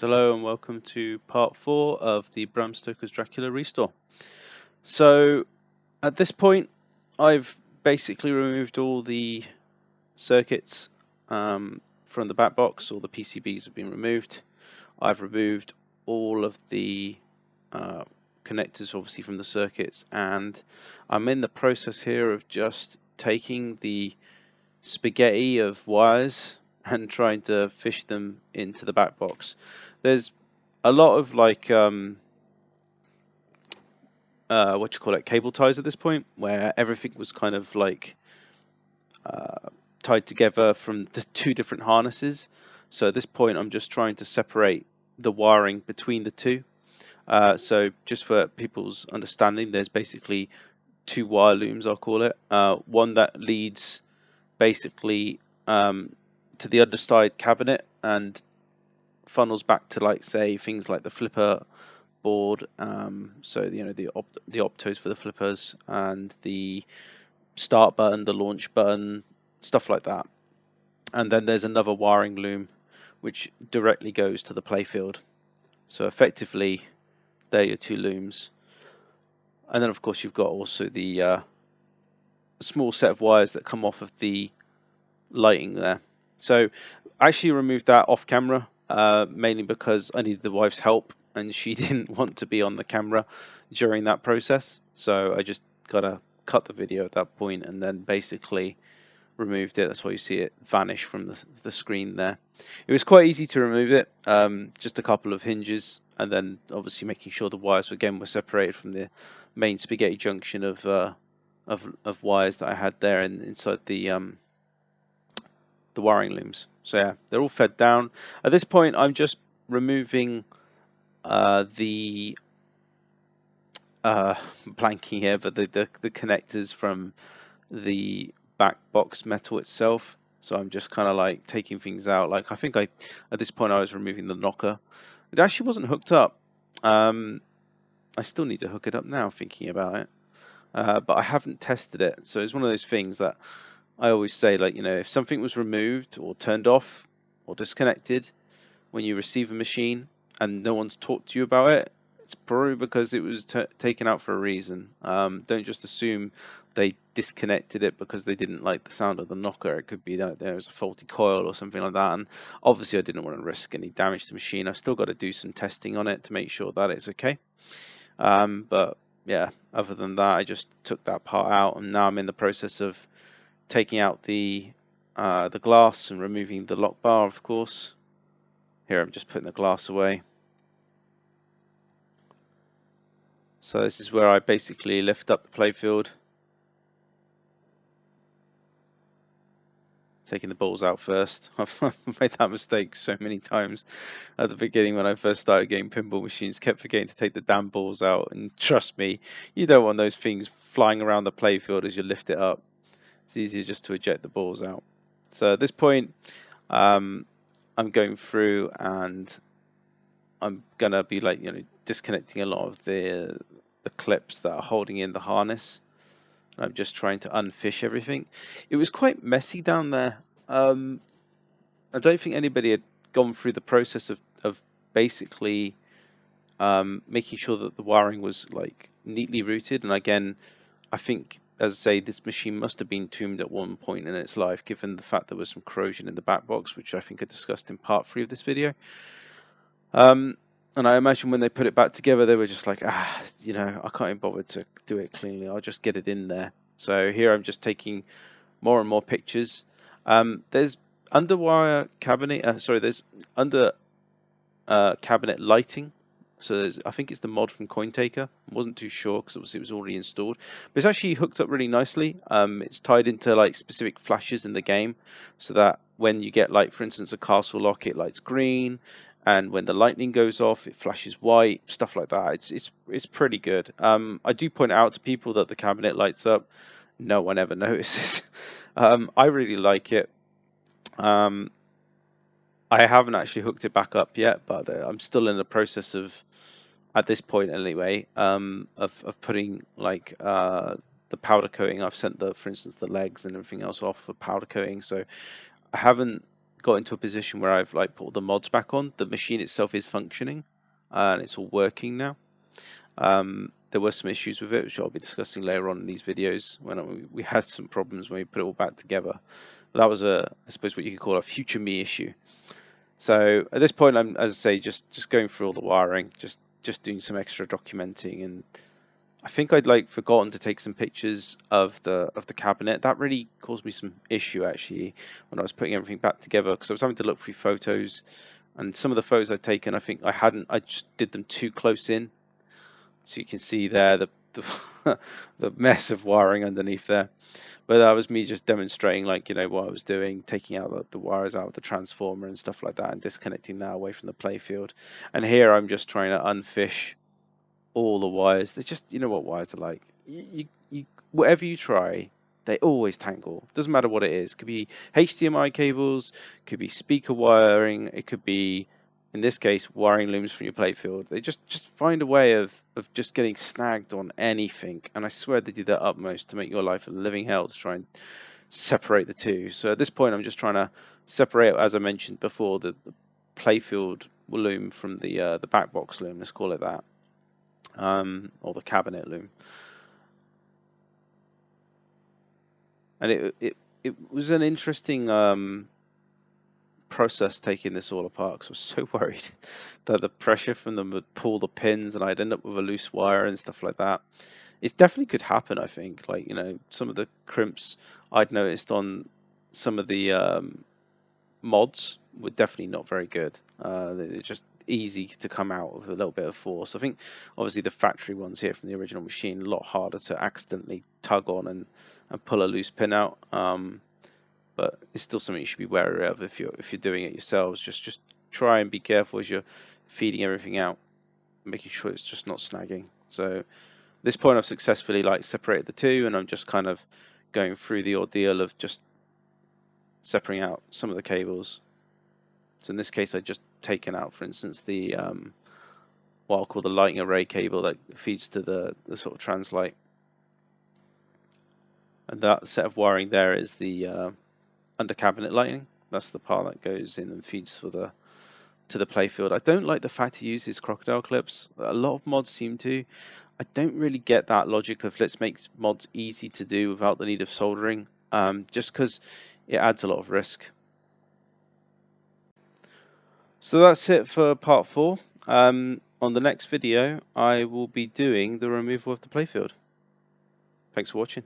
Hello and welcome to part 4 of the Bram Stoker's Dracula restore. So at this point I've basically removed all the circuits from the back box. All the PCBs have been removed. I've removed all of the connectors obviously from the circuits, and I'm in the process here of just taking the spaghetti of wires and trying to fish them into the back box. There's a lot of like cable ties at this point, where everything was kind of like tied together from the two different harnesses. So at this point I'm just trying to separate the wiring between the two. So just for people's understanding, there's basically two wire looms, I'll call it. One that leads basically to the underside cabinet and funnels back to, like, say, things like the flipper board, so the optos for the flippers and the start button, the launch button, stuff like that. And then there's another wiring loom which directly goes to the playfield. So effectively they're your two looms. And then of course you've got also the small set of wires that come off of the lighting there. So I actually removed that off camera, mainly because I needed the wife's help and she didn't want to be on the camera during that process. So I just gotta cut the video at that point and then basically removed it. That's why you see it vanish from the screen there. It was quite easy to remove it, just a couple of hinges, and then obviously making sure the wires again were separated from the main spaghetti junction of wires that I had there inside the wiring looms. So yeah, they're all fed down. At this point I'm just removing the blanking here, but the connectors from the back box metal itself. So I'm just kind of like taking things out. Like, I think at this point I was removing the knocker. It actually wasn't hooked up. I still need to hook it up now, thinking about it, but I haven't tested it. So it's one of those things that I always say, like, if something was removed or turned off or disconnected when you receive a machine and no one's talked to you about it, it's probably because it was taken out for a reason. Don't just assume they disconnected it because they didn't like the sound of the knocker. It could be that there was a faulty coil or something like that. And obviously I didn't want to risk any damage to the machine. I've still got to do some testing on it to make sure that it's okay. But yeah, other than that, I just took that part out, and now I'm in the process of taking out the glass and removing the lock bar, of course. Here I'm just putting the glass away. So this is where I basically lift up the playfield, taking the balls out first. I've made that mistake so many times at the beginning when I first started getting pinball machines. Kept forgetting to take the damn balls out, and trust me, you don't want those things flying around the playfield as you lift it up. It's easier just to eject the balls out. So at this point, I'm going through and I'm gonna be like, disconnecting a lot of the clips that are holding in the harness. And I'm just trying to unfish everything. It was quite messy down there. I don't think anybody had gone through the process of basically making sure that the wiring was like neatly routed. And again, I think, as I say, this machine must have been tombed at one point in its life, given the fact there was some corrosion in the back box, which I think I discussed in part 3 of this video. And I imagine when they put it back together, they were just like, I can't even bother to do it cleanly. I'll just get it in there. So here I'm just taking more and more pictures. There's underwire cabinet. There's under cabinet lighting. So I think it's the mod from CoinTaker. I wasn't too sure because obviously it was already installed, but it's actually hooked up really nicely. It's tied into like specific flashes in the game, so that when you get, like, for instance, a castle lock, it lights green, and when the lightning goes off, it flashes white. Stuff like that. It's pretty good. I do point out to people that the cabinet lights up. No one ever notices. I really like it. I haven't actually hooked it back up yet, but I'm still in the process of, at this point anyway, of putting like the powder coating. I've sent for instance, the legs and everything else off for powder coating, so I haven't got into a position where I've like put all the mods back on. The machine itself is functioning, and it's all working now. There were some issues with it, which I'll be discussing later on in these videos, when we had some problems when we put it all back together. But that was I suppose what you could call a future me issue. So at this point, I'm, as I say, just going through all the wiring, just doing some extra documenting, and I think I'd like forgotten to take some pictures of the cabinet. That really caused me some issue actually when I was putting everything back together, because I was having to look through photos, and some of the photos I'd taken, I think I just did them too close in. So you can see there the mess of wiring underneath there. But that was me just demonstrating, like, you know, what I was doing, taking out the wires out of the transformer and stuff like that, and disconnecting that away from the playfield. And here I'm just trying to unfish all the wires. They're just, you know what wires are like. Whatever you try, they always tangle. Doesn't matter what it is. It could be HDMI cables, could be speaker wiring, it could be, in this case, wiring looms from your playfield. They just find a way of just getting snagged on anything. And I swear they do their utmost to make your life a living hell to try and separate the two. So at this point, I'm just trying to separate, as I mentioned before, the playfield loom from the back box loom. Let's call it that, or the cabinet loom. And it was an interesting process taking this all apart, because I was so worried that the pressure from them would pull the pins and I'd end up with a loose wire and stuff like that. It definitely could happen, I think. Like, you know, some of the crimps I'd noticed on some of the mods were definitely not very good. They're just easy to come out with a little bit of force. I think obviously the factory ones here from the original machine, a lot harder to accidentally tug on and pull a loose pin out. But it's still something you should be wary of if you're doing it yourselves. Just try and be careful as you're feeding everything out, making sure it's just not snagging. So at this point, I've successfully like separated the two, and I'm just kind of going through the ordeal of just separating out some of the cables. So in this case, I just taken out, for instance, the what I'll call the lighting array cable that feeds to the sort of translight, and that set of wiring there is the under cabinet lighting. That's the part that goes in and feeds for to the playfield. I don't like the fact he uses crocodile clips. A lot of mods seem to. I don't really get that logic of let's make mods easy to do without the need of soldering, just because it adds a lot of risk. So that's it for part 4. On the next video, I will be doing the removal of the playfield. Thanks for watching.